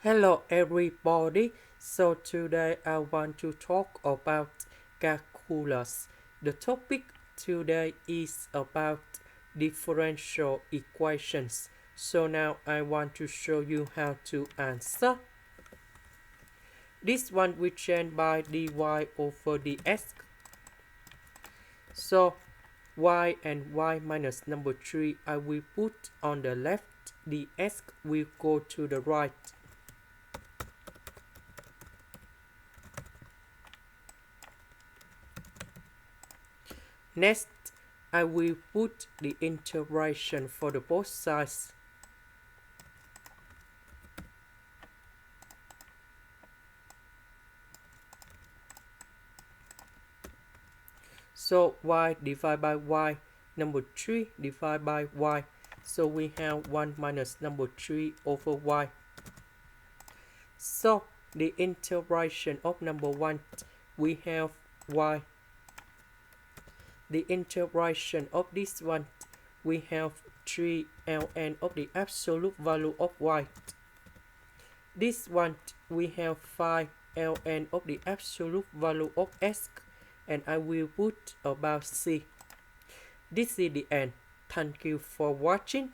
Hello everybody. So today I want to talk about calculus. The topic today is about differential equations. So now I want to show you how to answer. This one we change by dy over dx. So y and y minus number 3 I will put on the left. Dx will go to the right. Next, I will put the integration for the both sides. So y divided by y, number 3 divided by y. So we have 1 minus number 3 over y. So the integration of number 1, we have y. The integration of this one, we have 3 ln of the absolute value of y. This one, we have 5 ln of the absolute value of x, and I will put about c. This is the end. Thank you for watching.